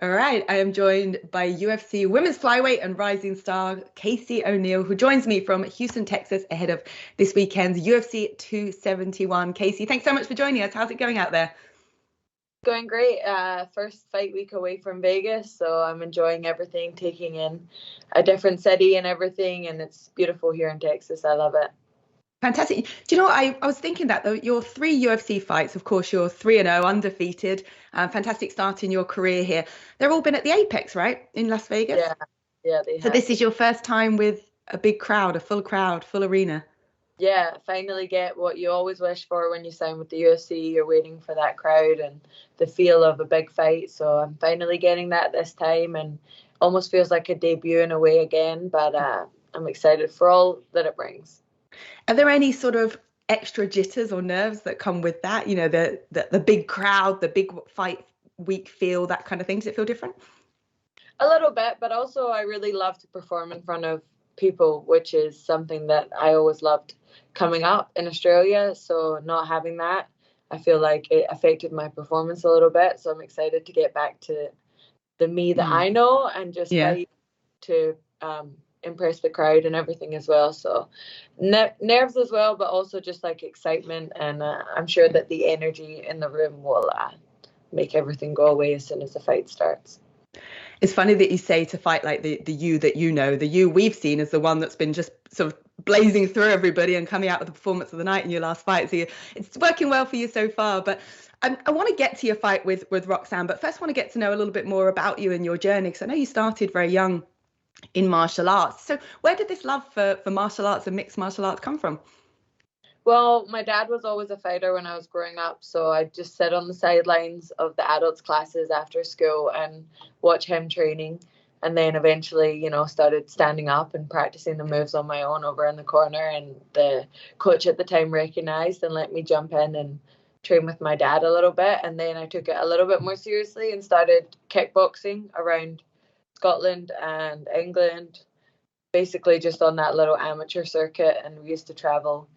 All right, I am joined by UFC women's flyweight and rising star Casey O'Neill, who joins me from Houston, Texas, ahead of this weekend's UFC 271. Casey, thanks so much for joining us. How's it going out there? Going great. First fight week away from Vegas, so I'm enjoying everything, taking in a different city and everything, and it's beautiful here in Texas. I love it. Fantastic. Do you know what? I was thinking that though, your three UFC fights, of course, you're 3-0, undefeated, fantastic start in your career here. They've all been at the Apex, right, in Las Vegas? Yeah, yeah, they So have. this is your first time with a big crowd, full arena. Yeah, finally get what you always wish for when you sign with the UFC. You're waiting for that crowd and the feel of a big fight. So I'm finally getting that this time, and almost feels like a debut in a way again. But I'm excited for all that it brings. Are there any sort of extra jitters or nerves that come with that? You know, the big crowd, the big fight week feel, that kind of thing. Does it feel different? A little bit, but also I really love to perform in front of people, which is something that I always loved coming up in Australia. So not having that, I feel like it affected my performance a little bit. So I'm excited to get back to the me that Mm. I know and just Yeah. fight to impress the crowd and everything as well. So nerves as well, but also just like excitement. And I'm sure that the energy in the room will make everything go away as soon as the fight starts. It's funny that you say to fight like the you that you know, the you we've seen as the one that's been just sort of blazing through everybody and coming out with the performance of the night in your last fight. So it's working well for you so far. But I want to get to your fight with Roxanne, but first I want to get to know a little bit more about you and your journey, because I know you started very young in martial arts. So where did this love for martial arts and mixed martial arts come from? Well, my dad was always a fighter when I was growing up, so I just sit on the sidelines of the adults classes after school and watch him training. And then eventually, started standing up and practicing the moves on my own over in the corner. And the coach at the time recognized and let me jump in and train with my dad a little bit. And then I took it a little bit more seriously and started kickboxing around Scotland and England, basically just on that little amateur circuit. And we used to travel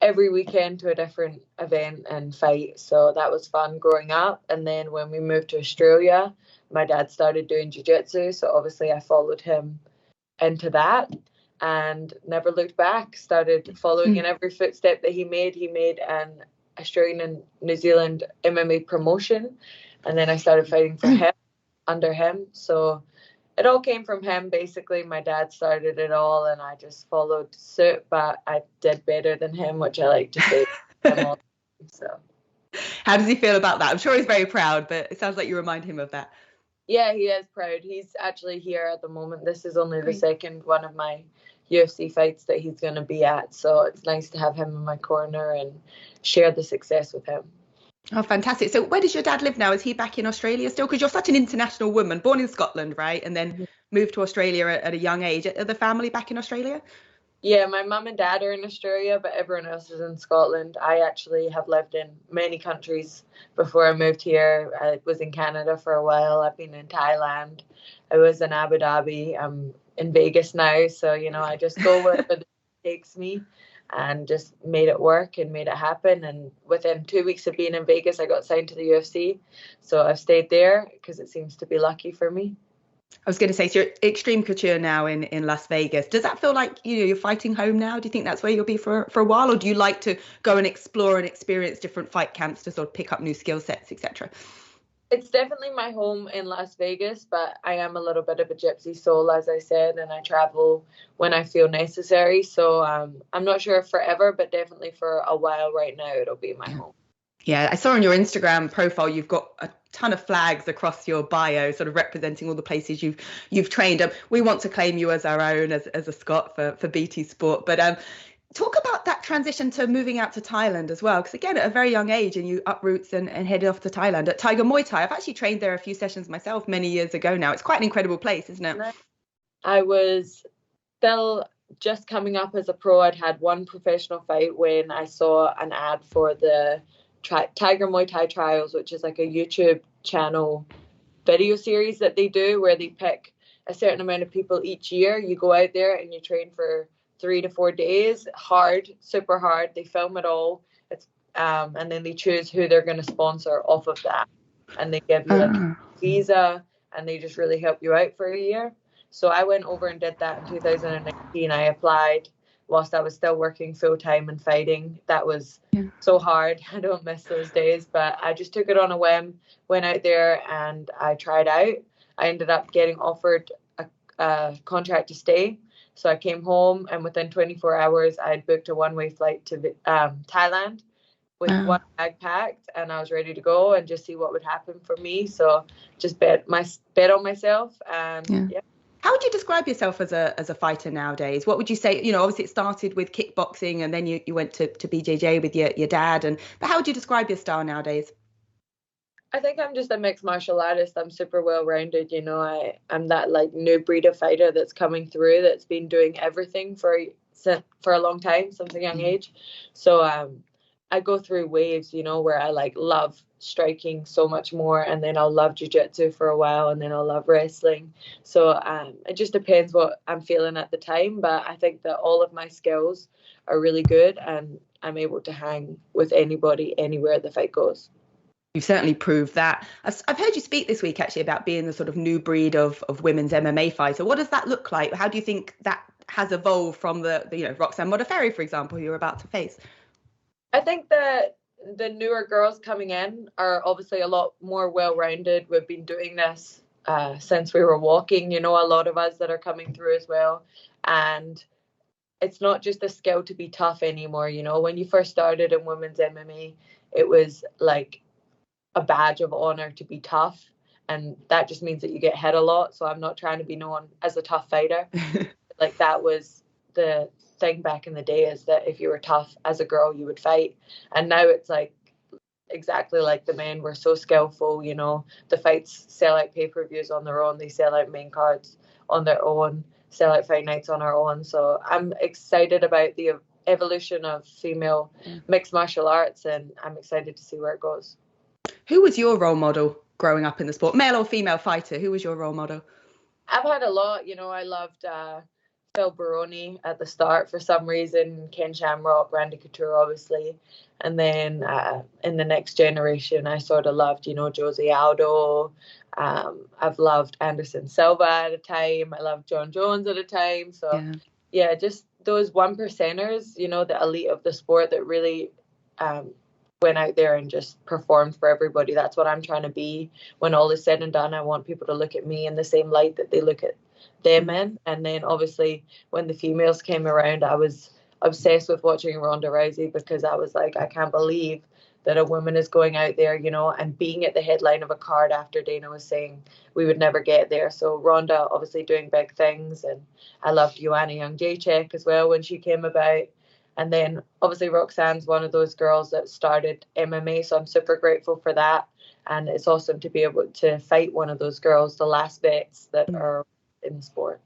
every weekend to a different event and fight. So that was fun growing up. And then when we moved to Australia, my dad started doing jiu-jitsu. So obviously I followed him into that and never looked back. Started following in every footstep that he made. He made an Australian and New Zealand MMA promotion. And then I started fighting for him, under him. So it all came from him, basically. My dad started it all and I just followed suit, but I did better than him, which I like to say. So How does he feel about that? I'm sure he's very proud, but it sounds like you remind him of that. yeah, he is proud. He's actually here at the moment. This is only the Great. second one of my UFC fights that he's going to be at. So it's nice to have him in my corner and share the success with him. Oh, fantastic. So where does your dad live now? Is he back in Australia still? Because you're such an international woman, born in Scotland, right? And then moved to Australia at a young age. Are the family back in Australia? Yeah, my mum and dad are in Australia, but everyone else is in Scotland. I actually have lived in many countries before I moved here. I was in Canada for a while. I've been in Thailand. I was in Abu Dhabi. I'm in Vegas now. So, I just go wherever it takes me and just made it work and made it happen. And within 2 weeks of being in Vegas, I got signed to the UFC. So I've stayed there because it seems to be lucky for me. I was going to say, so you're Extreme Couture now in Las Vegas. Does that feel like you're fighting home now? Do you think that's where you'll be for a while, or do you like to go and explore and experience different fight camps to sort of pick up new skill sets, etc.? It's definitely my home in Las Vegas, but I am a little bit of a gypsy soul, as I said, and I travel when I feel necessary. So I'm not sure if forever, but definitely for a while right now, it'll be my home. Yeah, I saw on your Instagram profile you've got a ton of flags across your bio, sort of representing all the places you've trained. We want to claim you as our own, as a Scot for BT Sport. But talk about that transition to moving out to Thailand as well, because again, at a very young age, and you uproots and headed off to Thailand at Tiger Muay Thai. I've actually trained there a few sessions myself many years ago now. It's quite an incredible place, isn't it? I was still just coming up as a pro. I'd had one professional fight when I saw an ad for the Tiger Muay Thai Trials, which is like a YouTube channel video series that they do where they pick a certain amount of people each year. You go out there and you train for 3 to 4 days, hard, super hard. They film it all. It's and then they choose who they're going to sponsor off of that, and they give you like a visa and they just really help you out for a year. So I went over and did that in 2019. I applied whilst I was still working full time and fighting. That was so hard. I don't miss those days, but I just took it on a whim, went out there and I tried out. I ended up getting offered a contract to stay. So I came home, and within 24 hours, I had booked a one-way flight to Thailand with one bag packed, and I was ready to go and just see what would happen for me. So just bet on myself, and yeah. How would you describe yourself as a fighter nowadays? What would you say? You know, obviously it started with kickboxing, and then you went to BJJ with your dad. But how would you describe your style nowadays? I think I'm just a mixed martial artist. I'm super well-rounded. You know, I'm that like new breed of fighter that's coming through, that's been doing everything for a long time, since a young age. So I go through waves, you know, where I like love striking so much more, and then I'll love jiu-jitsu for a while, and then I'll love wrestling. So it just depends what I'm feeling at the time, but I think that all of my skills are really good, and I'm able to hang with anybody anywhere the fight goes. You've certainly proved that. I've heard you speak this week actually about being the sort of new breed of women's MMA fighter. What does that look like? How do you think that has evolved from the you know, Roxanne Modafferi, for example, who you're about to face? I think that the newer girls coming in are obviously a lot more well-rounded. We've been doing this since we were walking, you know, a lot of us that are coming through as well. And it's not just a skill to be tough anymore. You know, when you first started in women's MMA, it was like a badge of honor to be tough. And that just means that you get hit a lot. So I'm not trying to be known as a tough fighter. Like that was the thing back in the day, is that if you were tough as a girl, you would fight. And now it's like exactly like the men. We're so skillful, you know, the fights sell out pay-per-views on their own, they sell out main cards on their own, sell out fight nights on our own. So I'm excited about the evolution of female mixed martial arts, and I'm excited to see where it goes. Who was your role model growing up in the sport, male or female fighter? Who was your role model? I've had a lot, you know. I loved Phil Baroni at the start for some reason, Ken Shamrock, Randy Couture, obviously. And then in the next generation, I sort of loved, you know, Jose Aldo. I've loved Anderson Silva at a time. I loved John Jones at a time. So, yeah, just those one percenters, you know, the elite of the sport that really went out there and just performed for everybody. That's what I'm trying to be. When all is said and done, I want people to look at me in the same light that they look at them in. And then obviously when the females came around, I was obsessed with watching Ronda Rousey, because I was like, I can't believe that a woman is going out there, you know, and being at the headline of a card after Dana was saying we would never get there. So Ronda obviously doing big things, and I loved Joanna Jędrzejczyk as well when she came about. And then obviously Roxanne's one of those girls that started MMA, so I'm super grateful for that. And it's awesome to be able to fight one of those girls, the last vets that are in the sport.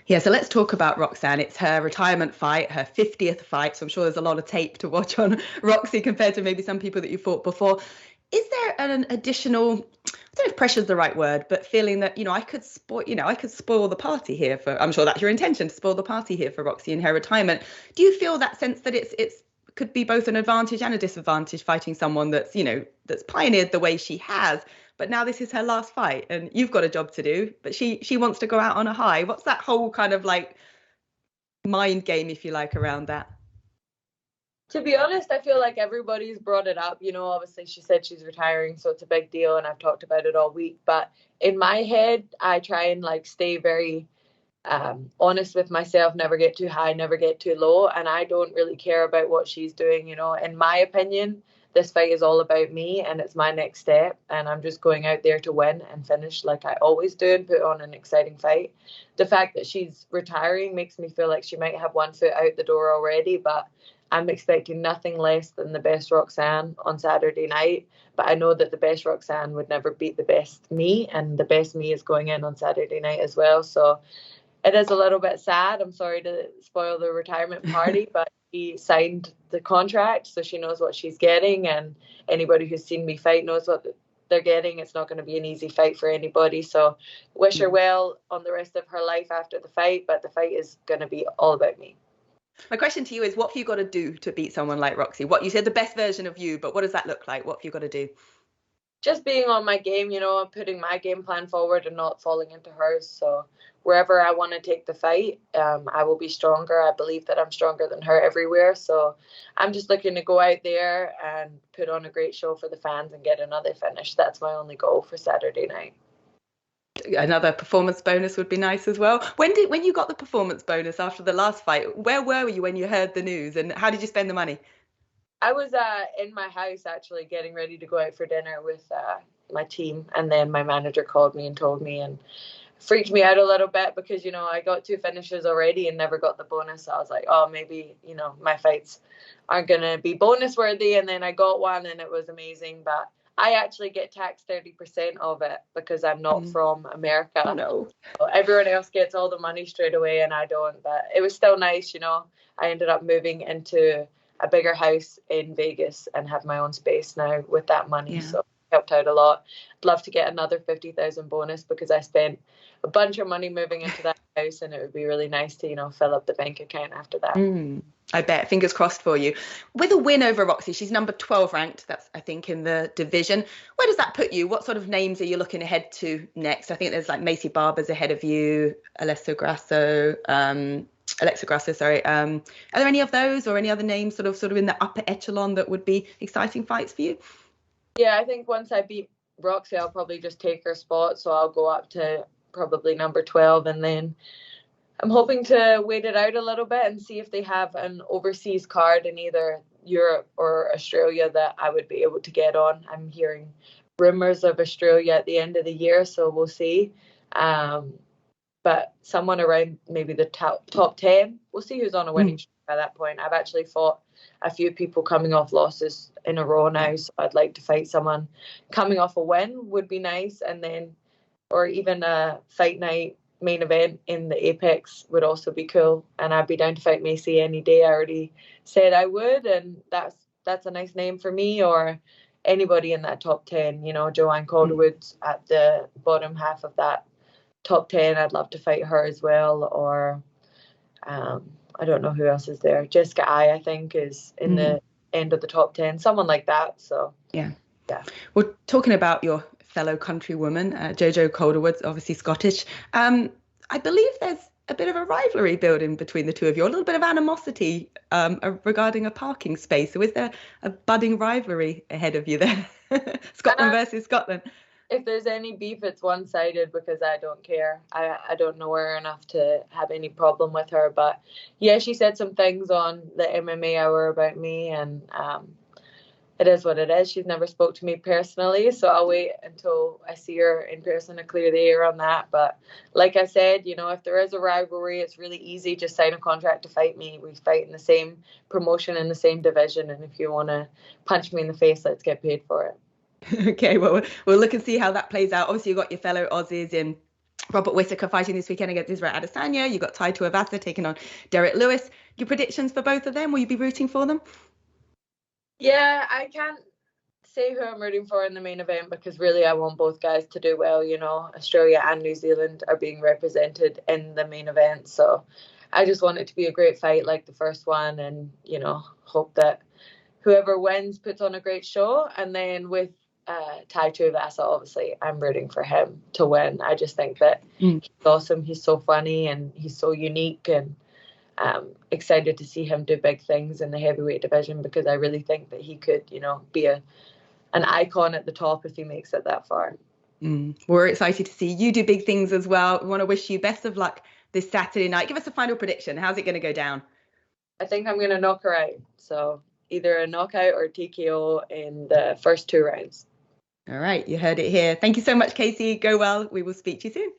Yeah, so let's talk about Roxanne. It's her retirement fight, her 50th fight. So I'm sure there's a lot of tape to watch on Roxy compared to maybe some people that you fought before. Is there an additional, I don't know if pressure is the right word, but feeling that, you know, I could spoil the party here for, I'm sure that's your intention, to spoil the party here for Roxy in her retirement. Do you feel that sense that it's could be both an advantage and a disadvantage fighting someone that's, you know, that's pioneered the way she has, but now this is her last fight and you've got a job to do, but she wants to go out on a high? What's that whole kind of like mind game, if you like, around that? To be honest, I feel like everybody's brought it up. You know, obviously she said she's retiring, so it's a big deal, and I've talked about it all week. But in my head, I try and like stay very honest with myself, never get too high, never get too low. And I don't really care about what she's doing. You know, in my opinion, this fight is all about me and it's my next step. And I'm just going out there to win and finish like I always do and put on an exciting fight. The fact that she's retiring makes me feel like she might have one foot out the door already, but I'm expecting nothing less than the best Roxanne on Saturday night. But I know that the best Roxanne would never beat the best me, and the best me is going in on Saturday night as well. So it is a little bit sad. I'm sorry to spoil the retirement party, but she signed the contract, so she knows what she's getting. And anybody who's seen me fight knows what they're getting. It's not going to be an easy fight for anybody. So wish her well on the rest of her life after the fight, but the fight is going to be all about me. My question to you is, what have you got to do to beat someone like Roxy? What you said, the best version of you, but what does that look like? What have you got to do? just being on my game, you know, and putting my game plan forward and not falling into hers. So wherever I want to take the fight, I will be stronger. I believe that I'm stronger than her everywhere. So I'm just looking to go out there and put on a great show for the fans and get another finish. That's my only goal for Saturday night. Another performance bonus would be nice as well. When you got the performance bonus after the last fight, where were you when you heard the news, and how did you spend the money? I was in my house actually getting ready to go out for dinner with my team, and then my manager called me and told me, and freaked me out a little bit because, you know, I got 2 finishes already and never got the bonus. So I was like, oh, maybe, you know, my fights aren't going to be bonus worthy. And then I got one and it was amazing. But I actually get taxed 30% of it because I'm not from America. Oh, no. So everyone else gets all the money straight away and I don't. But it was still nice, you know. I ended up moving into a bigger house in Vegas and have my own space now with that money. Yeah. So helped out a lot. I'd love to get another 50,000 bonus because I spent a bunch of money moving into that house, and it would be really nice to, you know, fill up the bank account after that. I bet. Fingers crossed for you. With a win over Roxy, she's number 12 ranked. That's, I think, in the division. Where does that put you? What sort of names are you looking ahead to next? I think there's like Macy Barber's ahead of you, Alexa Grasso, sorry. Are there any of those or any other names sort of in the upper echelon that would be exciting fights for you? Yeah, I think once I beat Roxy, I'll probably just take her spot. So I'll go up to probably number 12. And then I'm hoping to wait it out a little bit and see if they have an overseas card in either Europe or Australia that I would be able to get on. I'm hearing rumors of Australia at the end of the year, so we'll see. But someone around maybe the top 10, we'll see who's on a winning streak by that point. I've actually fought a few people coming off losses in a row now, so I'd like to fight someone coming off a win would be nice, and then, or even a fight night main event in the Apex would also be cool, and I'd be down to fight Macy any day. I already said I would, and that's a nice name for me, or anybody in that top 10, you know, Joanne Calderwood's at the bottom half of that top 10. I'd love to fight her as well, or I don't know who else is there. Jessica I think is in the end of the top 10, someone like that. So yeah. Well, talking about your fellow countrywoman, Jojo Calderwood's obviously Scottish. I believe there's a bit of a rivalry building between the two of you, a little bit of animosity regarding a parking space. So is there a budding rivalry ahead of you there? Scotland versus Scotland. If there's any beef, it's one-sided because I don't care. I don't know her enough to have any problem with her. But yeah, she said some things on the MMA Hour about me, and it is what it is. She's never spoke to me personally, so I'll wait until I see her in person to clear the air on that. But like I said, you know, if there is a rivalry, it's really easy. Just sign a contract to fight me. We fight in the same promotion, in the same division, and if you want to punch me in the face, let's get paid for it. Okay, well, we'll look and see how that plays out. Obviously, you've got your fellow Aussies in Robert Whittaker fighting this weekend against Israel Adesanya. You've got Tai Tuivasa taking on Derek Lewis. Your predictions for both of them? Will you be rooting for them? Yeah, I can't say who I'm rooting for in the main event because really I want both guys to do well. You know, Australia and New Zealand are being represented in the main event. So I just want it to be a great fight like the first one, and, you know, hope that whoever wins puts on a great show. And then with Tai Tuivasa, obviously, I'm rooting for him to win. I just think that he's awesome. He's so funny and he's so unique, and excited to see him do big things in the heavyweight division because I really think that he could, you know, be an icon at the top if he makes it that far. We're excited to see you do big things as well. We want to wish you best of luck this Saturday night. Give us a final prediction. How's it going to go down? I think I'm going to knock her out. So either a knockout or TKO in the first 2 rounds. All right, you heard it here. Thank you so much, Casey. Go well. We will speak to you soon.